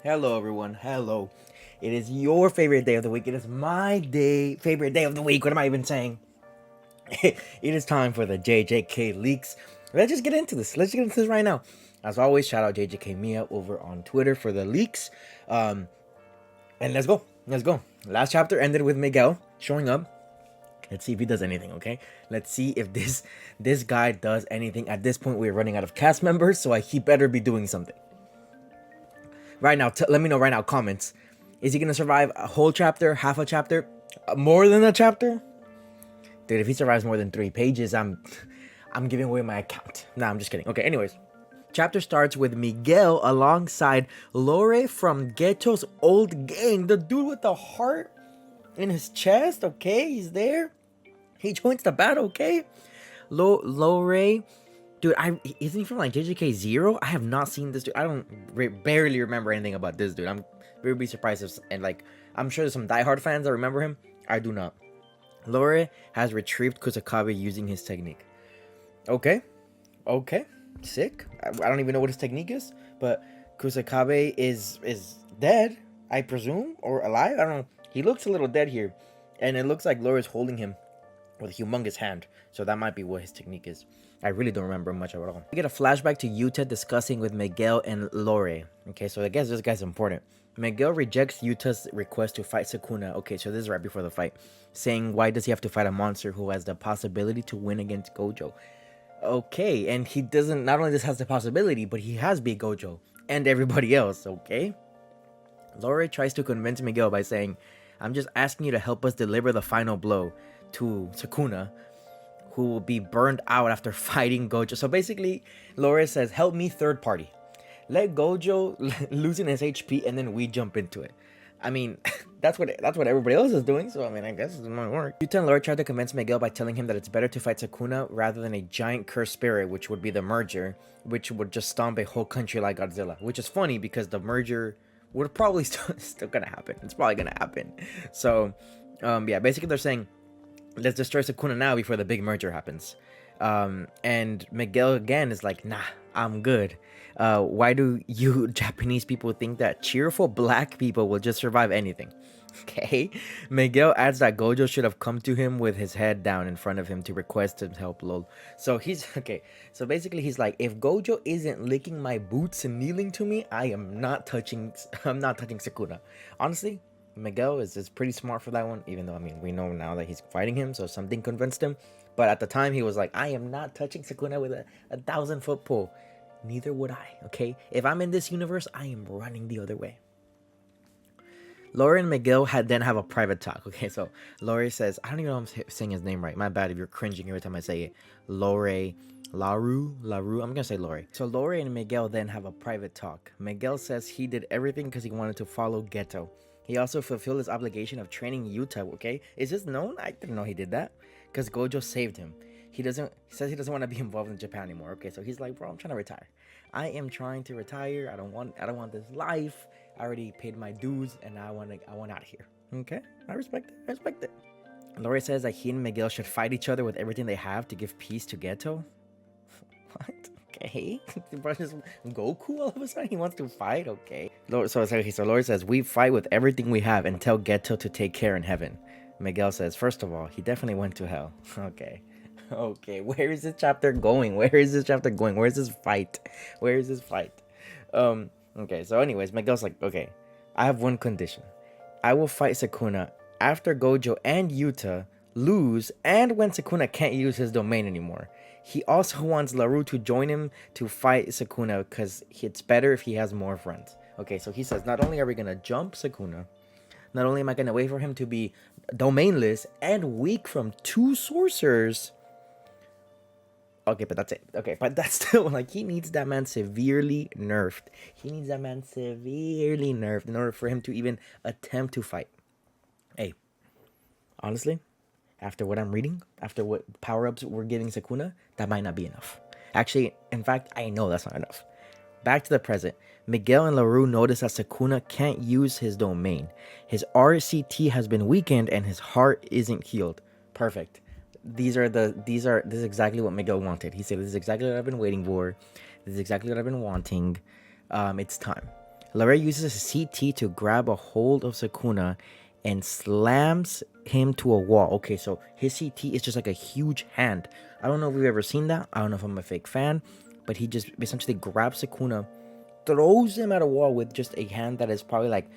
Hello, everyone. Hello. It is your favorite day of the week. It is my favorite day of the week. What am I even saying? It is time for the JJK leaks. Let's just get into this. Let's get into this right now. As always, shout out JJK Mia over on Twitter for the leaks. And let's go. Let's go. Last chapter ended with Miguel showing up. Let's see if he does anything, okay? Let's see if this guy does anything. At this point, we're running out of cast members, so he better be doing something. Right now, let me know right now, comments. Is he gonna survive a whole chapter, half a chapter, more than a chapter? Dude, if he survives more than 3 pages, I'm giving away my account. Nah, I'm just kidding. Okay, anyways. Chapter starts with Miguel alongside Laure from Ghetto's old gang. The dude with the heart in his chest, okay? He's there. He joins the battle, okay? Laure, dude, isn't he from like JJK Zero? I have not seen this dude. I don't barely remember anything about this dude. I'm very surprised if, and like I'm sure there's some diehard fans that remember him. I do not. Laure has retrieved kusakabe using his technique. Okay, sick. I don't even know what his technique is, but kusakabe is dead, I presume, or alive. I don't know. He looks a little dead here, and it looks like Laure's holding him with a humongous hand. So that might be what his technique is. I really don't remember much at all. We get a flashback to Yuta discussing with Miguel and Laure. Okay, so I guess this guy's important. Miguel rejects Yuta's request to fight Sukuna. Okay, so this is right before the fight. Saying, why does he have to fight a monster who has the possibility to win against Gojo? Okay, and he doesn't, not only this has the possibility, but he has beat Gojo and everybody else, okay? Laure tries to convince Miguel by saying, I'm just asking you to help us deliver the final blow to Sukuna, who will be burned out after fighting Gojo. So basically, Laure says, help me third party. Let Gojo loosen his HP and then we jump into it. I mean, that's what everybody else is doing, so I mean, I guess it might work. Yuta and Laure tried to convince Miguel by telling him that it's better to fight Sukuna rather than a giant cursed spirit, which would be the merger, which would just stomp a whole country like Godzilla. Which is funny because the merger would probably still gonna happen. It's probably gonna happen. So, yeah, basically they're saying, let's destroy Sukuna now before the big merger happens. And Miguel again is like, nah, I'm good. Why do you Japanese people think that cheerful black people will just survive anything? Okay. Miguel adds that Gojo should have come to him with his head down in front of him to request his help, lol. So he's okay. So basically he's like, if Gojo isn't licking my boots and kneeling to me, I'm not touching Sukuna. Honestly, Miguel is pretty smart for that one, even though, I mean, we know now that he's fighting him, so something convinced him. But at the time, he was like, I am not touching Sukuna with a 1,000-foot pole. Neither would I, okay? If I'm in this universe, I am running the other way. Laure and Miguel then have a private talk, okay? So Laure says, I don't even know if I'm saying his name right. My bad if you're cringing every time I say it. Laure, Laru, I'm gonna say Laure. So Laure and Miguel then have a private talk. Miguel says he did everything because he wanted to follow Geto. He also fulfilled his obligation of training Yuta, okay? Is this known? I didn't know he did that. Because Gojo saved him. He says he doesn't want to be involved in Japan anymore. Okay, so he's like, bro, I'm trying to retire. I am trying to retire. I don't want this life. I already paid my dues and I want out of here. Okay? I respect it. Laure says that he and Miguel should fight each other with everything they have to give peace to Geto. What? Okay. Goku all of a sudden he wants to fight. Okay. So Laure says we fight with everything we have and tell Geto to take care in heaven. Miguel says, first of all, he definitely went to hell. Okay. Where is this chapter going? Where is this fight? Okay, so anyways, Miguel's like, okay, I have one condition. I will fight Sukuna after Gojo and Yuta lose and when Sukuna can't use his domain anymore. He also wants Laru to join him to fight Sukuna because it's better if he has more friends. Okay, so he says, not only are we going to jump Sukuna, not only am I going to wait for him to be domainless and weak from 2 sorcerers. Okay, but that's it. Okay, but that's still, like, he needs that man severely nerfed. In order for him to even attempt to fight. Hey, honestly, after what I'm reading, after what power-ups we're giving Sukuna, that might not be enough. Actually, in fact, I know that's not enough. Back to the present. Miguel and Laru notice that Sukuna can't use his domain. His RCT has been weakened and his heart isn't healed. Perfect. This is exactly what Miguel wanted. He said, this is exactly what I've been waiting for. This is exactly what I've been wanting. It's time. Laure uses a CT to grab a hold of Sukuna and slams him to a wall. Okay, so his CT is just like a huge hand. I don't know if we've ever seen that. I don't know if I'm a fake fan, but he just essentially grabs Sukuna, throws him at a wall with just a hand that is probably like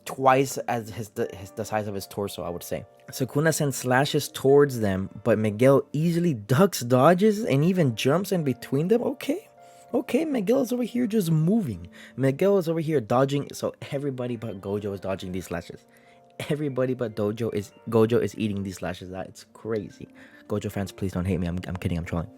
twice as the size of his torso, I would say. Sukuna sends slashes towards them, but Miguel easily ducks, dodges, and even jumps in between them. Okay, Miguel is over here just moving. Miguel is over here dodging. So everybody but Gojo is dodging these slashes. Everybody but Gojo is eating these slashes. It's crazy. Gojo fans, please don't hate me. I'm kidding. I'm trolling.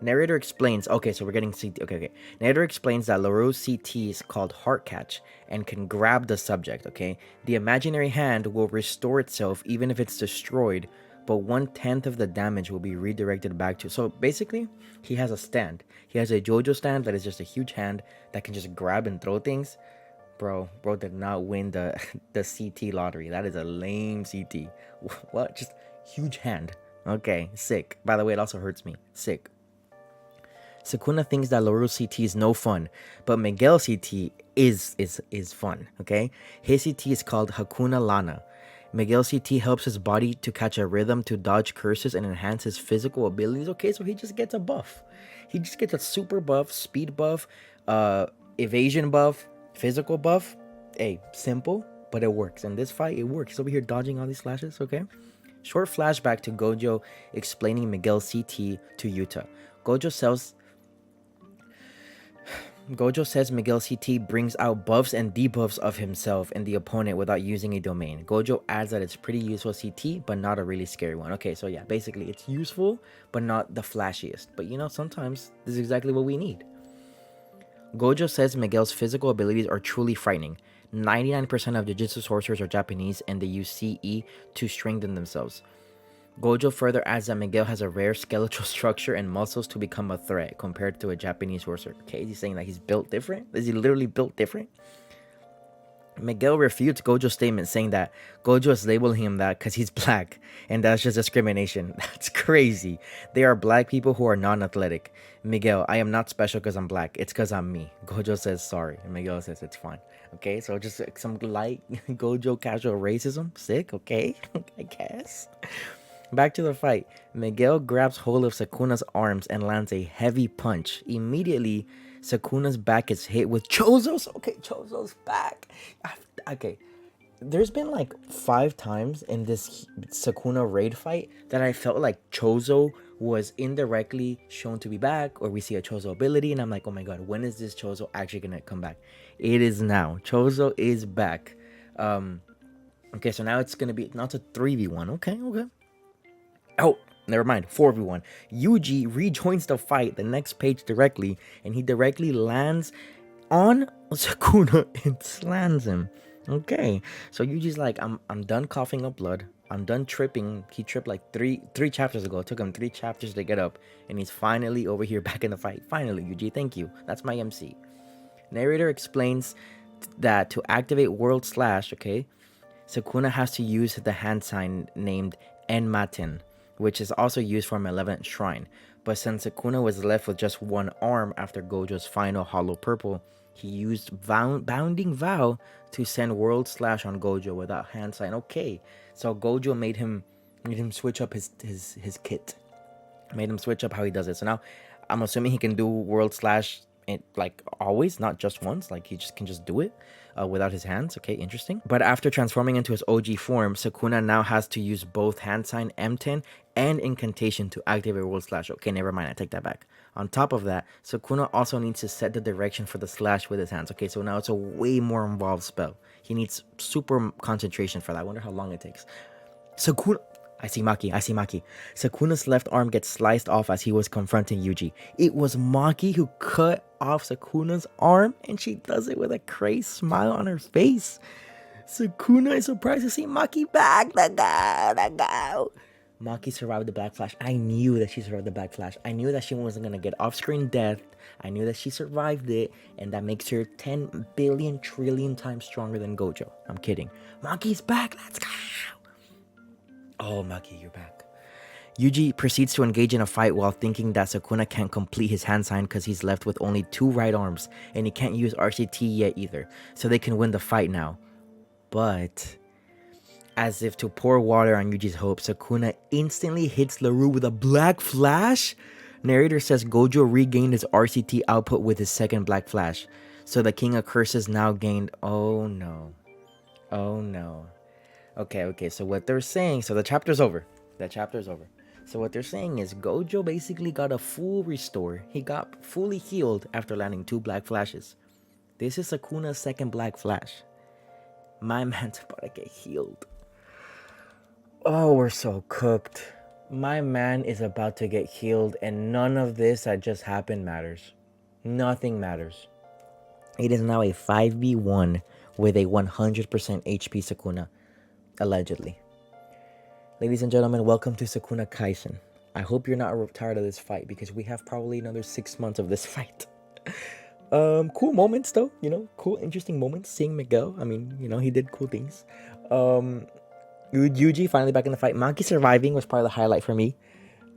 Narrator explains. Okay, so we're getting CT. Okay. Narrator explains that Laru's CT is called Heart Catch and can grab the subject. Okay, the imaginary hand will restore itself even if it's destroyed, but 1/10 of the damage will be redirected back to. So basically, he has a stand. He has a JoJo stand that is just a huge hand that can just grab and throw things. Bro did not win the CT lottery. That is a lame CT. What? Just huge hand. Okay, sick. By the way, it also hurts me. Sick. Sukuna thinks that Laru's CT is no fun, but Miguel's CT is fun, okay? His CT is called Hakuna Lana. Miguel's CT helps his body to catch a rhythm, to dodge curses, and enhance his physical abilities. Okay, so he just gets a buff. He just gets a super buff, speed buff, evasion buff, physical buff. Hey, simple, but it works. In this fight, it works. He's over here dodging all these slashes, okay? Short flashback to Gojo explaining Miguel's CT to Yuta. Gojo says Miguel's CT brings out buffs and debuffs of himself and the opponent without using a domain. Gojo adds that it's pretty useful CT, but not a really scary one. Okay, so yeah, basically it's useful, but not the flashiest. But you know, sometimes this is exactly what we need. Gojo says Miguel's physical abilities are truly frightening. 99% of Jujutsu sorcerers are Japanese and they use CE to strengthen themselves. Gojo further adds that Miguel has a rare skeletal structure and muscles to become a threat compared to a Japanese sorcerer. Okay, is he saying that he's built different? Is he literally built different? Miguel refutes Gojo's statement, saying that Gojo is labeling him that because he's black, and that's just discrimination. That's crazy. There are black people who are non-athletic. Miguel, I am not special because I'm black. It's because I'm me. Gojo says sorry, and Miguel says it's fine. Okay, so just some light Gojo casual racism. Sick, okay, I guess. Back to the fight. Miguel grabs hold of Sukuna's arms and lands a heavy punch. Immediately, Sukuna's back is hit with Chozo's. Okay, Chozo's back. Okay, there's been like 5 times in this Sukuna raid fight that I felt like Chozo was indirectly shown to be back, or we see a Chozo ability, and I'm like, oh my god, when is this Chozo actually gonna come back? It is now. Chozo is back. Okay, so now it's a 3v1. Okay. Oh, never mind. 4v1. Yuji rejoins the fight the next page directly, and he directly lands on Sukuna and slams him. Okay, so Yuji's like, I'm done coughing up blood. I'm done tripping. He tripped like three chapters ago. It took him 3 chapters to get up, and he's finally over here back in the fight. Finally, Yuji, thank you. That's my MC. Narrator explains that to activate World Slash, okay, Sukuna has to use the hand sign named Enmaten, which is also used for Malevolent Shrine. But since Sukuna was left with just one arm after Gojo's final Hollow Purple, he used Bounding Vow to send World Slash on Gojo without hand sign. Okay, so Gojo made him switch up his kit. Made him switch up how he does it. So now I'm assuming he can do World Slash like always, not just once. Like he can just do it without his hands. Okay, interesting. But after transforming into his OG form, Sukuna now has to use both hand sign M10 and incantation to activate World Slash. Okay, never mind, I take that back. On top of that, Sukuna also needs to set the direction for the slash with his hands. Okay, so now it's a way more involved spell. He needs super concentration for that. I wonder how long it takes. Sukuna... I see Maki. Sukuna's left arm gets sliced off as he was confronting Yuji. It was Maki who cut off Sukuna's arm, and she does it with a crazy smile on her face. Sukuna is surprised to see Maki back. Let go. Maki survived the Black Flash. I knew that she survived the Black Flash. I knew that she wasn't going to get off-screen death. I knew that she survived it, and that makes her 10 billion trillion times stronger than Gojo. I'm kidding. Maki's back. Let's go. Oh, Maki, you're back. Yuji proceeds to engage in a fight while thinking that Sukuna can't complete his hand sign because he's left with only 2 right arms and he can't use RCT yet either, so they can win the fight now. But as if to pour water on Yuji's hopes, Sukuna instantly hits Laru with a black flash. Narrator says Gojo regained his RCT output with his second black flash, so the King of Curses now gained. Oh no. Oh no. Okay, so what they're saying, so the chapter's over. So what they're saying is Gojo basically got a full restore. He got fully healed after landing 2 black flashes. This is Sukuna's second black flash. My man's about to get healed. Oh, we're so cooked. My man is about to get healed and none of this that just happened matters. Nothing matters. It is now a 5v1 with a 100% HP Sukuna, allegedly. Ladies and gentlemen, welcome to Jujutsu Kaisen. I hope you're not tired of this fight because we have probably another 6 months of this fight. Cool moments though, cool, interesting moments. Seeing Miguel, he did cool things. Yuji finally back in the fight. Maki surviving was probably the highlight for me.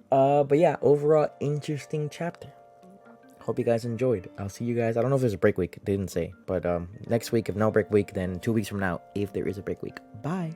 But yeah, overall interesting chapter. Hope you guys enjoyed. I'll see you guys. I don't know if there's a break week. They didn't say, but next week, if no break week, then 2 weeks from now, if there is a break week. Bye.